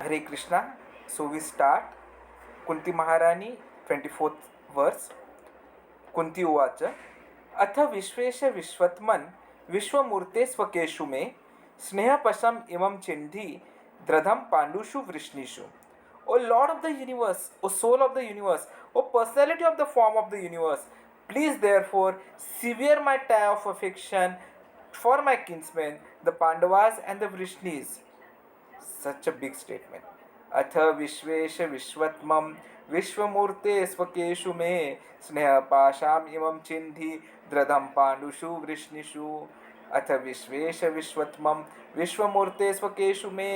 Hare Krishna. So we start. Kunti Maharani, 24th verse. Kunti Uvacha. अथ विश्वेश विश्वत्मन विश्वमूर्ते स्वकेशु मे स्नेहपशम इमं चिन्धि द्रधम पांडुषु वृष्णिषु. O Lord of the universe, O soul of the universe, O personality of the form of the universe, please therefore sever my tie of affection for my kinsmen, the Pandavas and the Vrishnis. Such a big statement. अथ विश्वेश विश्वत्मम विश्वमूर्ते स्वकेशु मे स्नेह पाशाम इमं चिन्धि द्रधम पांडुषु वृष्णिषु. अथ विश्वेश विश्वत्मम विश्वमूर्ते स्वकेशु मे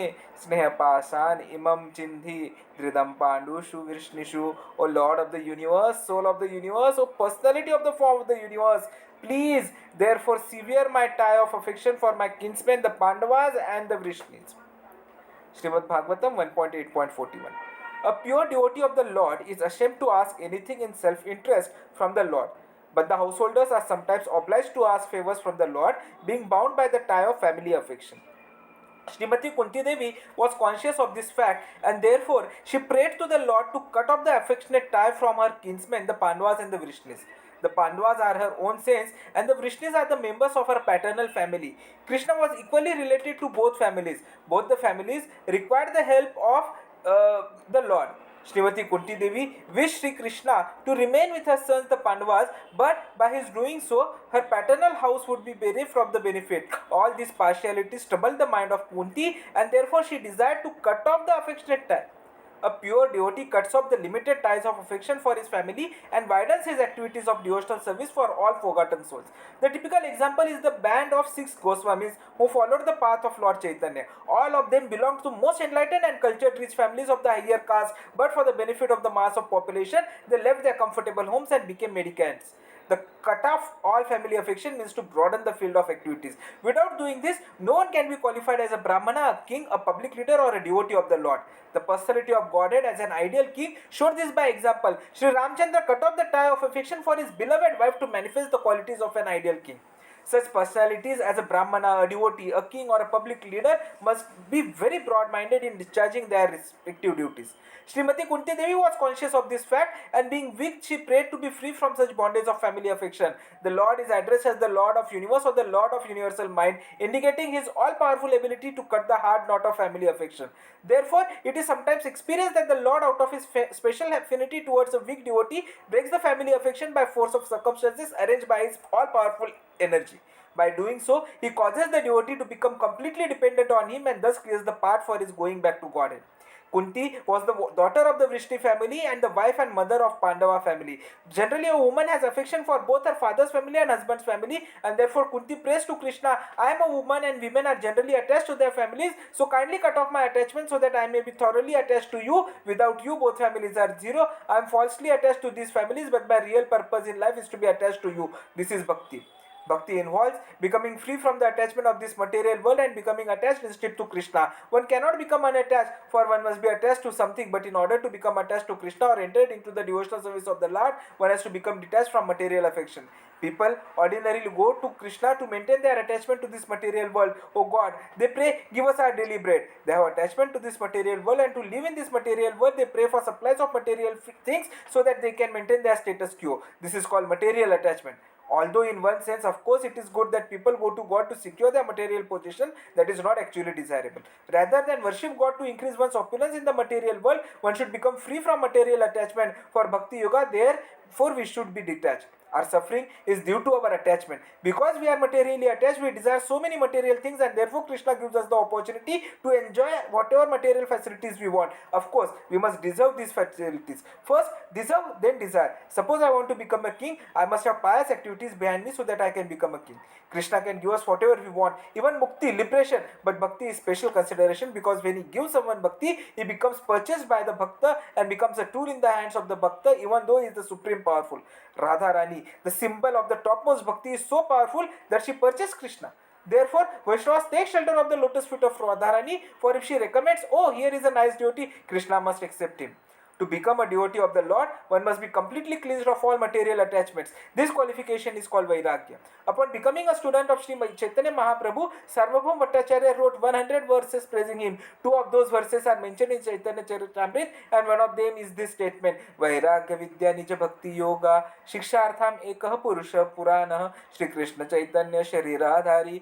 स्नेह पाशान इमं चिन्धि द्रधम पांडुषु वृष्णिषु. O Lord of the universe, soul of the universe, O personality of the form of the universe, please therefore sever my tie of affection for my kinsmen, the Pandavas and the Vrishnis. Srimad Bhagavatam 1.8.41. A pure devotee of the Lord is ashamed to ask anything in self-interest from the Lord, but the householders are sometimes obliged to ask favors from the Lord, being bound by the tie of family affection. Srimati Kunti Devi was conscious of this fact, and therefore she prayed to the Lord to cut off the affectionate tie from her kinsmen, the Pandavas and the Vrishnis. The Pandavas are her own saints, and the Vrishnis are the members of her paternal family. Krishna was equally related to both families. Both the families required the help of the Lord. Srimati Kunti Devi wished Sri Krishna to remain with her sons the Pandavas, but by his doing so, her paternal house would be bereft from the benefit. All these partialities troubled the mind of Kunti, and therefore she desired to cut off the affectionate tie. A pure devotee cuts off the limited ties of affection for his family and widens his activities of devotional service for all forgotten souls. The typical example is the band of 6 Goswamis who followed the path of Lord Chaitanya. All of them belonged to most enlightened and cultured rich families of the higher caste, but for the benefit of the mass of population, they left their comfortable homes and became mendicants. The cut off all family affection means to broaden the field of activities. Without doing this, no one can be qualified as a Brahmana, a king, a public leader, or a devotee of the Lord. The personality of Godhead as an ideal king showed this by example. Sri Ramchandra cut off the tie of affection for his beloved wife to manifest the qualities of an ideal king. Such personalities as a Brahmana, a devotee, a king, or a public leader must be very broad-minded in discharging their respective duties. Srimati Kunti Devi was conscious of this fact, and being weak, she prayed to be free from such bondage of family affection. The Lord is addressed as the Lord of universe or the Lord of universal mind, indicating his all-powerful ability to cut the hard knot of family affection. Therefore, it is sometimes experienced that the Lord, out of his special affinity towards a weak devotee, breaks the family affection by force of circumstances arranged by his all-powerful energy. By doing so, he causes the devotee to become completely dependent on him and thus clears the path for his going back to Godhead. Kunti was the daughter of the Vrishni family and the wife and mother of Pandava family. Generally, a woman has affection for both her father's family and husband's family, and therefore Kunti prays to Krishna, I am a woman and women are generally attached to their families, so kindly cut off my attachment so that I may be thoroughly attached to you. Without you, both families are zero. I am falsely attached to these families, but my real purpose in life is to be attached to you. This is Bhakti. Bhakti involves becoming free from the attachment of this material world and becoming attached instead to Krishna. One cannot become unattached, for one must be attached to something, but in order to become attached to Krishna or entered into the devotional service of the Lord, one has to become detached from material affection. People ordinarily go to Krishna to maintain their attachment to this material world. Oh God, they pray, give us our daily bread. They have attachment to this material world, and to live in this material world, they pray for supplies of material things so that they can maintain their status quo. This is called material attachment. Although in one sense, of course, it is good that people go to God to secure their material position, that is not actually desirable. Rather than worship God to increase one's opulence in the material world, one should become free from material attachment. For Bhakti Yoga, therefore we should be detached. Our suffering is due to our attachment. Because we are materially attached, we desire so many material things, and therefore Krishna gives us the opportunity to enjoy whatever material facilities we want. Of course, we must deserve these facilities. First, deserve, then desire. Suppose I want to become a king, I must have pious activities behind me so that I can become a king. Krishna can give us whatever we want, even mukti, liberation, but bhakti is special consideration, because when he gives someone bhakti, he becomes purchased by the bhakta and becomes a tool in the hands of the bhakta, even though he is the supreme powerful. Radharani, the symbol of the topmost bhakti, is so powerful that she purchased Krishna. Therefore, Vaishnavas take shelter of the lotus feet of Radharani, for if she recommends, oh, here is a nice devotee, Krishna must accept him. To become a devotee of the Lord, one must be completely cleansed of all material attachments. This qualification is called Vairagya. Upon becoming a student of Sri Chaitanya Mahaprabhu, Sarvabhaum Bhattacharya wrote 100 verses praising him. 2 of those verses are mentioned in Chaitanya Charitamrita, and one of them is this statement: Vairagya Vidya Nija Bhakti Yoga Shikshartham Ekah Purusha Puranah Shri Krishna Chaitanya Shariradhari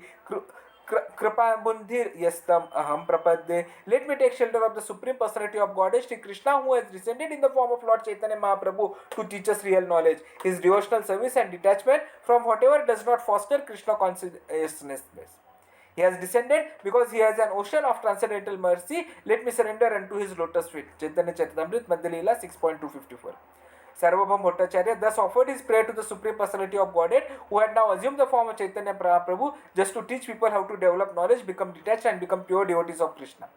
Kripabundhir Yastam Aham Prapadde. Let me take shelter of the Supreme Personality of Godhead, Shri Krishna, who has descended in the form of Lord Chaitanya Mahaprabhu to teach us real knowledge. His devotional service and detachment from whatever does not foster Krishna consciousness. He has descended because he has an ocean of transcendental mercy. Let me surrender unto his lotus feet. Chaitanya Charitamrita Madhya Leela 6.254. Sarvabhaum Bhattacharya thus offered his prayer to the Supreme Personality of Godhead, who had now assumed the form of Chaitanya Mahaprabhu, just to teach people how to develop knowledge, become detached, and become pure devotees of Krishna.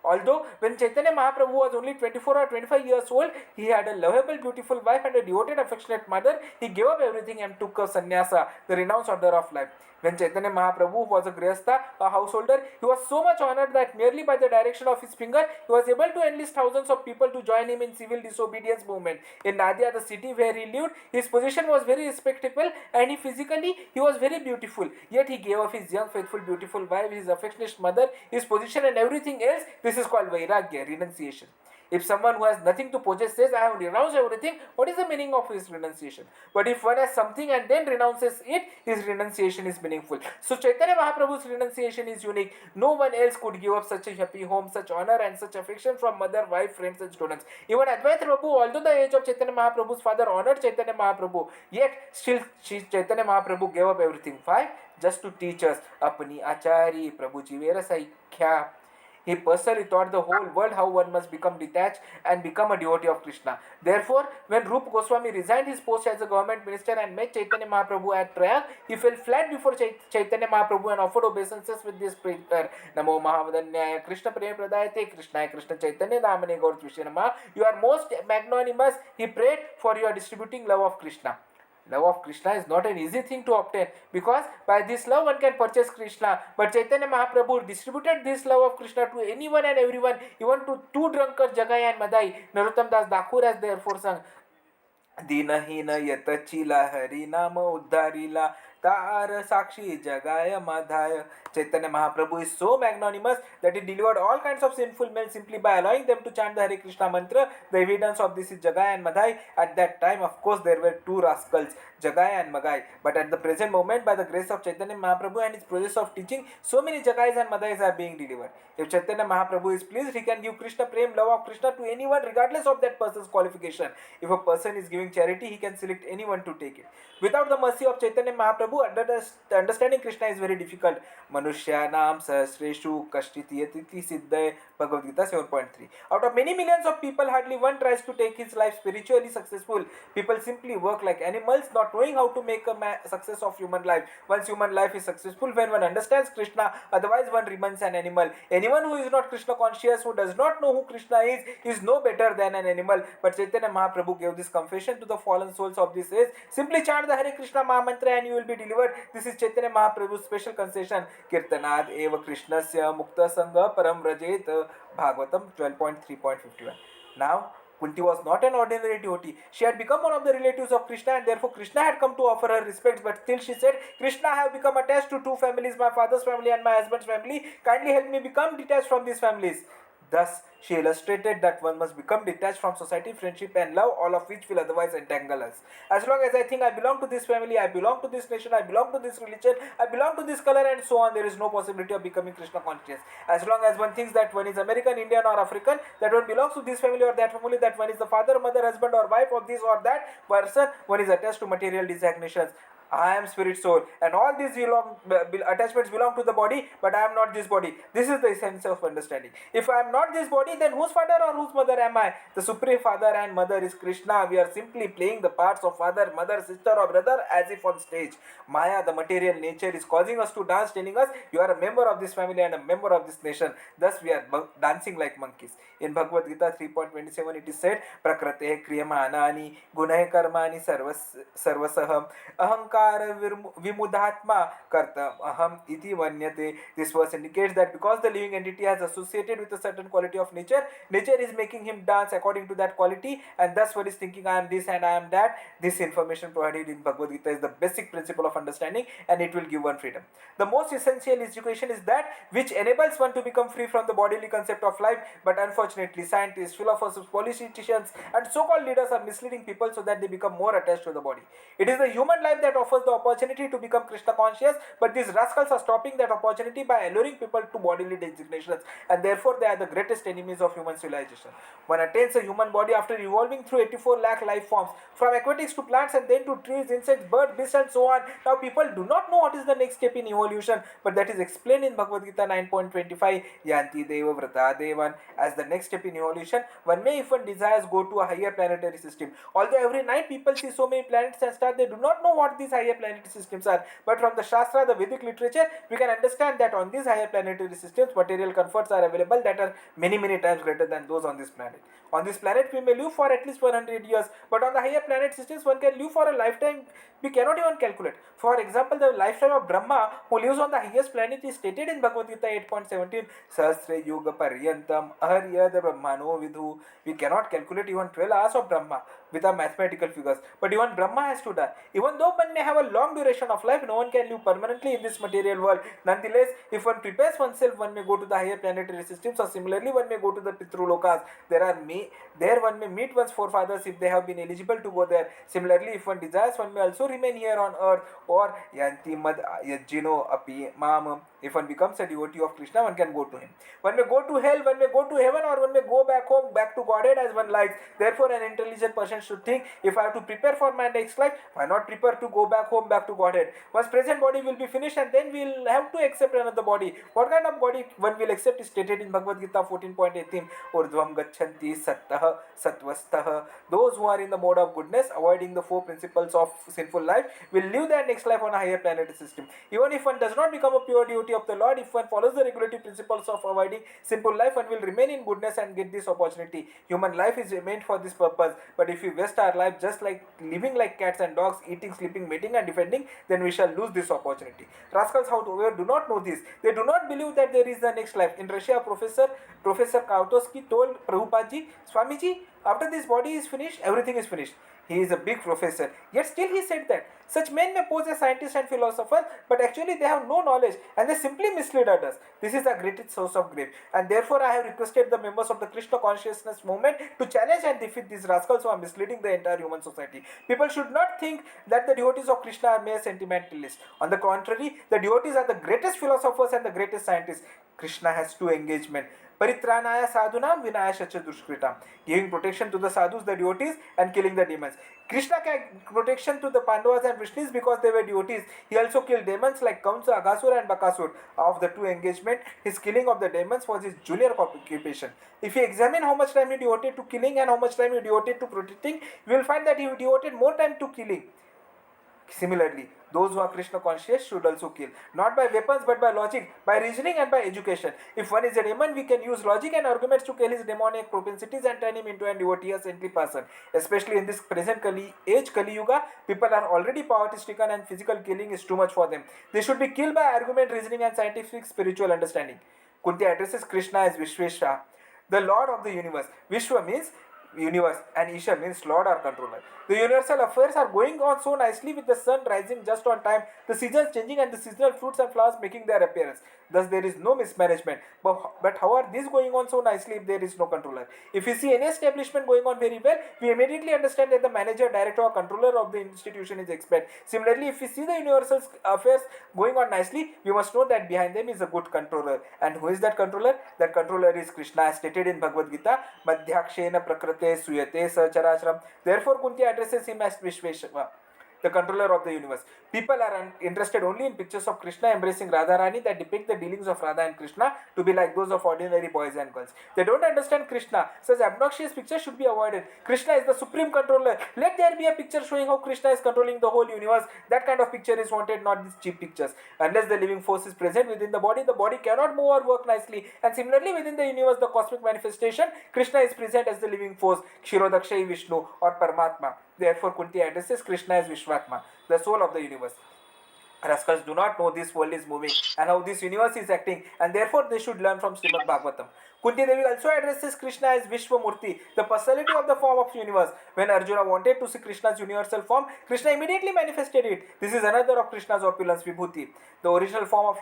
Although when Chaitanya Mahaprabhu was only 24 or 25 years old, he had a lovable, beautiful wife and a devoted, affectionate mother. He gave up everything and took a sannyasa, the renounced order of life. When Chaitanya Mahaprabhu was a grihastha, a householder, he was so much honored that merely by the direction of his finger, he was able to enlist thousands of people to join him in civil disobedience movement. In Nadia, the city where he lived, his position was very respectable, and he was very beautiful. Yet he gave up his young, faithful, beautiful wife, his affectionate mother, his position, and everything else. This is called Vairagya, renunciation. If someone who has nothing to possess says, I have renounced everything, what is the meaning of his renunciation? But if one has something and then renounces it, his renunciation is meaningful. So Chaitanya Mahaprabhu's renunciation is unique. No one else could give up such a happy home, such honor and such affection from mother, wife, friends and students. Even Advaita Prabhu, although the age of Chaitanya Mahaprabhu's father honored Chaitanya Mahaprabhu, yet still Chaitanya Mahaprabhu gave up everything. Why? Just to teach us. Apni achari Prabhuji vera saikya. He personally taught the whole world how one must become detached and become a devotee of Krishna. Therefore, when Rupa Goswami resigned his post as a government minister and met Chaitanya Mahaprabhu at Prayag, he fell flat before Chaitanya Mahaprabhu and offered obeisances with this prayer: Namo Mahavadanyaya Krishna Prema Pradayate Krishnaya Krishna Chaitanya Damane Gaur Nama. You are most magnanimous. He prayed for your distributing love of Krishna. Love of Krishna is not an easy thing to obtain, because by this love one can purchase Krishna. But Chaitanya Mahaprabhu distributed this love of Krishna to anyone and everyone, even to two drunkards, Jagai and Madai. Narottam Das Thakur has therefore sung, दीनहीन यतचिला Hari नाम उद्धारिला तार साक्षी जगाय madhaya. Chaitanya Mahaprabhu is so magnanimous that he delivered all kinds of sinful men simply by allowing them to chant the Hare Krishna mantra. The evidence of this is Jagai and Madhai. At that time, of course, there were two rascals, Jagai and Magai. But at the present moment, by the grace of Chaitanya Mahaprabhu and his process of teaching, so many Jagais and Madhais are being delivered. If Chaitanya Mahaprabhu is pleased, he can give Krishna Prem, love of Krishna, to anyone regardless of that person's qualification. If a person is giving charity, he can select anyone to take it. Without the mercy of Chaitanya Mahaprabhu, understanding Krishna is very difficult. Manushyanam sahasreshu kashtitiyatiti siddhay. Bhagavad Gita 7.3. Out of many millions of people, hardly one tries to take his life spiritually successful. People simply work like animals, not knowing how to make a success of human life. Once human life is successful when one understands Krishna, otherwise one remains an animal. Anyone who is not Krishna conscious, who does not know who Krishna is no better than an animal. But Chaitanya Mahaprabhu gave this confession to the fallen souls of this age. Simply chant the Hare Krishna Maha Mantra and you will be delivered. This is Chaitanya Mahaprabhu's special concession. Kirtanad eva Krishnasya mukta sangha param rajet. Bhagavatam 12.3.51. Now, Kunti was not an ordinary devotee. She had become one of the relatives of Krishna, and therefore Krishna had come to offer her respects. But still she said, Krishna, I have become attached to two families, my father's family and my husband's family. Kindly help me become detached from these families. Thus, she illustrated that one must become detached from society, friendship and love, all of which will otherwise entangle us. As long as I think I belong to this family, I belong to this nation, I belong to this religion, I belong to this color and so on, there is no possibility of becoming Krishna conscious. As long as one thinks that one is American, Indian or African, that one belongs to this family or that family, that one is the father, mother, husband or wife of this or that person, one is attached to material designations. I am spirit soul, and all these attachments belong to the body, but I am not this body. This is the essence of understanding. If I am not this body, then whose father or whose mother am I? The supreme father and mother is Krishna. We are simply playing the parts of father, mother, sister or brother as if on stage. Maya, the material nature, is causing us to dance, telling us you are a member of this family and a member of this nation. Thus we are dancing like monkeys. In Bhagavad Gita 3.27 it is said, Prakrate kriyamanani gunai karmani sarvasaham ahankar Ahankara Vimudatma Karta Aham Iti Vanyate. This verse indicates that because the living entity has associated with a certain quality of nature, nature is making him dance according to that quality, and thus one is thinking I am this and I am that. This information provided in Bhagavad Gita is the basic principle of understanding, and it will give one freedom. The most essential education is that which enables one to become free from the bodily concept of life, but unfortunately scientists, philosophers, politicians and so-called leaders are misleading people so that they become more attached to the body. It is the human life that offers the opportunity to become Krishna conscious, but these rascals are stopping that opportunity by alluring people to bodily designations, and therefore they are the greatest enemies of human civilization. One attains a human body after evolving through 84 lakh life forms, from aquatics to plants and then to trees, insects, birds, beasts and so on. Now people do not know what is the next step in evolution, but that is explained in Bhagavad Gita 9.25, Yanti Deva Vrata Devan. As the next step in evolution, one may, if one desires, go to a higher planetary system. Although every night people see so many planets and stars, they do not know what these higher planetary systems are. But from the Shastra, the Vedic literature, we can understand that on these higher planetary systems, material comforts are available that are many times greater than those on this planet. On this planet, we may live for at least 100 years, but on the higher planet systems, one can live for a lifetime we cannot even calculate. For example, the lifetime of Brahma, who lives on the highest planet, is stated in Bhagavad Gita 8.17, Sahasra Yuga Paryantam Aharyada Brahmano Vidhu. We cannot calculate even 12 hours of Brahma with our mathematical figures, but even Brahma has to die. Even though one may have a long duration of life, no one can live permanently in this material world. Nonetheless, if one prepares oneself, one may go to the higher planetary systems, or similarly, one may go to the Pitrulokas. There one may meet one's forefathers if they have been eligible to go there. Similarly, if one desires, one may also remain here on earth, or Yanti Mad Yajino Api Mamam. If one becomes a devotee of Krishna, one can go to him. One may go to hell, one may go to heaven, or one may go back home, back to Godhead as one likes. Therefore, an intelligent person should think, if I have to prepare for my next life, why not prepare to go back home, back to Godhead? One's present body will be finished, and then we will have to accept another body. What kind of body one will accept is stated in Bhagavad Gita 14.18. Urdhvam gachanti sattah satvastah. Those who are in the mode of goodness, avoiding the four principles of sinful life, will live their next life on a higher planetary system. Even if one does not become a pure devotee of the Lord, if one follows the regulative principles of avoiding sinful life, one will remain in goodness and get this opportunity. Human life is meant for this purpose, but if we waste our life just like living like cats and dogs, eating, sleeping, mating and defending, then we shall lose this opportunity. Rascals, however, do not know this. They do not believe that there is the next life. In Russia, Professor Kautoski told Prabhupada, Swamiji, after this body is finished, everything is finished. He is a big professor, yet still he said that such men may pose as scientists and philosophers, but actually they have no knowledge and they simply mislead others. This is the greatest source of grief, and therefore I have requested the members of the Krishna consciousness movement to challenge and defeat these rascals who are misleading the entire human society. People should not think that the devotees of Krishna are mere sentimentalists. On the contrary, the devotees are the greatest philosophers and the greatest scientists. Krishna has two engagements. Paritranaya sadhunam vinayashacha dushkritam. Giving protection to the sadhus, the devotees, and killing the demons. Krishna gave protection to the Pandavas and Vishnus because they were devotees. He also killed demons like Kamsa, Aghasura and Bakasur. Of the two engagements, his killing of the demons was his junior occupation. If you examine how much time he devoted to killing and how much time he devoted to protecting, you will find that he devoted more time to killing. Similarly, those who are Krishna conscious should also kill, not by weapons but by logic, by reasoning and by education. If one is a demon, we can use logic and arguments to kill his demonic propensities and turn him into a devotee, a saintly person. Especially in this present Kali Yuga, people are already poverty stricken and physical killing is too much for them. They should be killed by argument, reasoning and scientific spiritual understanding. Kunti addresses Krishna as Vishvesha, the Lord of the universe. Vishwa means universe and Isha means Lord or controller. The universal affairs are going on so nicely with the sun rising just on time, the seasons changing and the seasonal fruits and flowers making their appearance. Thus there is no mismanagement. But how are these going on so nicely if there is no controller? If we see any establishment going on very well, we immediately understand that the manager, director or controller of the institution is expert. Similarly, if we see the universal affairs going on nicely, we must know that behind them is a good controller. And who is that controller? That controller is Krishna, as stated in Bhagavad Gita, Madhyakshena Prakrate Suyate Sacharashram. Therefore, Kunti addresses him as Vishveshava, the controller of the universe. People are interested only in pictures of Krishna embracing Radharani that depict the dealings of Radha and Krishna to be like those of ordinary boys and girls. They don't understand Krishna. Such obnoxious pictures should be avoided. Krishna is the supreme controller. Let there be a picture showing how Krishna is controlling the whole universe. That kind of picture is wanted, not these cheap pictures. Unless the living force is present within the body cannot move or work nicely. And similarly, within the universe, the cosmic manifestation, Krishna is present as the living force, Kshirodakshayi Vishnu or Paramatma. Therefore, Kunti addresses Krishna as Vishvatma. the soul of the universe. Rascals do not know this world is moving and how this universe is acting, and therefore they should learn from Srimad Bhagavatam. Kunti Devi also addresses Krishna as Vishwamurti, the personality of the form of universe. When Arjuna wanted to see Krishna's universal form, Krishna immediately manifested it. This is another of Krishna's opulence, Vibhuti. The original form of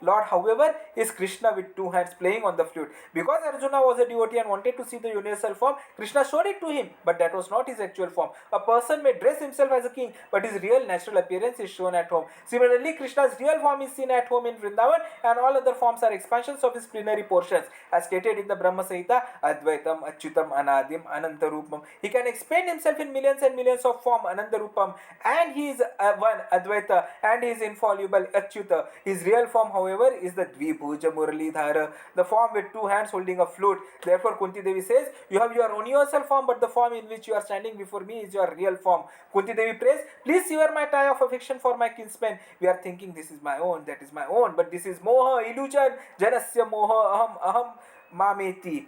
Lord, however, is Krishna with two hands playing on the flute. Because Arjuna was a devotee and wanted to see the universal form, Krishna showed it to him, but that was not his actual form. A person may dress himself as a king, but his real natural appearance is shown at home. Similarly, Krishna's real form is seen at home in Vrindavan, and all other forms are expansions of his plenary portions. As stated in the Brahma Samhita, Advaitam, Achyutam, Anadim, Anantarupam. He can expand himself in millions and millions of form, Anantarupam, and he is one, Advaita, and he is infallible, Achyuta. His real form, however, is the Dvibhuja Muralidhara, the form with two hands holding a flute. Therefore, Kunti Devi says, you have your universal form, but the form in which you are standing before me is your real form. Kunti Devi prays, please sever my tie of affection for my kinsman. We are thinking this is my own, that is my own, but this is moha, illusion, janasya moha, aham mameti.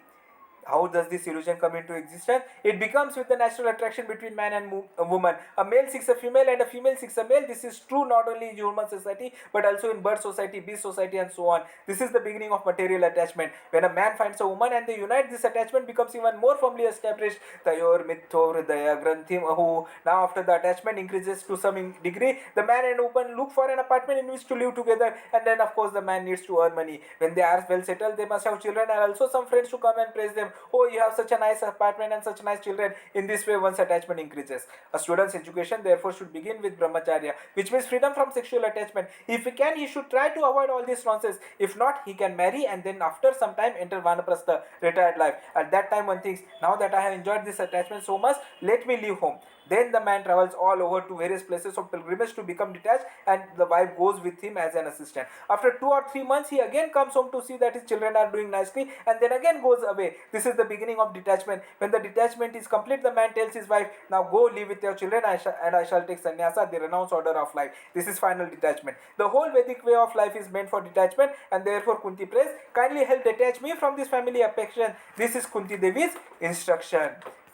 How does this illusion come into existence? It becomes with the natural attraction between man and woman. A male seeks a female and a female seeks a male. This is true not only in human society but also in bird society, beast society, and so on. This is the beginning of material attachment. When a man finds a woman and they unite, this attachment becomes even more firmly established. Tayor mitho hridaya granthim ahu. Now after the attachment increases to some degree, the man and woman look for an apartment in which to live together, and then of course the man needs to earn money. When they are well settled, they must have children and also some friends to come and praise them. Oh, you have such a nice apartment and such nice children. In this way, one's attachment increases. A student's education therefore should begin with brahmacharya, which means freedom from sexual attachment. If he can, he should try to avoid all this nonsense. If not, he can marry and then after some time enter vanaprastha, retired life. At that time one thinks, now that I have enjoyed this attachment so much, let me leave home. Then the man travels all over to various places of pilgrimage to become detached, and the wife goes with him as an assistant. After 2 or 3 months, he again comes home to see that his children are doing nicely, and then again goes away. This is the beginning of detachment. When the detachment is complete, the man tells his wife, now go live with your children and I shall take sannyasa, the renounced order of life. This is final detachment. The whole Vedic way of life is meant for detachment, and therefore Kunti prays, kindly help detach me from this family affection. This is Kunti Devi's instruction.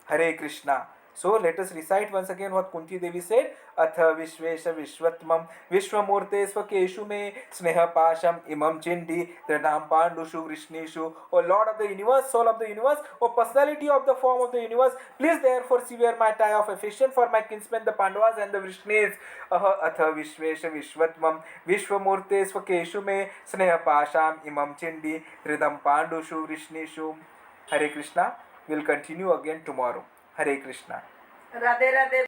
Hare Krishna. So let us recite once again what Kunti Devi said. Atha Vishvesha Vishwatmam Vishwamurte Svakeshu me Sneha Pasham Imam Chindi Trinam Pandushu Vrishnishu. O Lord of the universe, soul of the universe, O personality of the form of the universe, please therefore sever my tie of affection for my kinsmen the Pandavas and the Vrishnis. Atha Vishvesha Vishwatmam Vishwamurte Svakeshu me Sneha Pasham Imam Chindi Trinam Pandushu Vrishnishu. Hare Krishna. We'll continue again tomorrow. Hare Krishna. Radhe Radhe.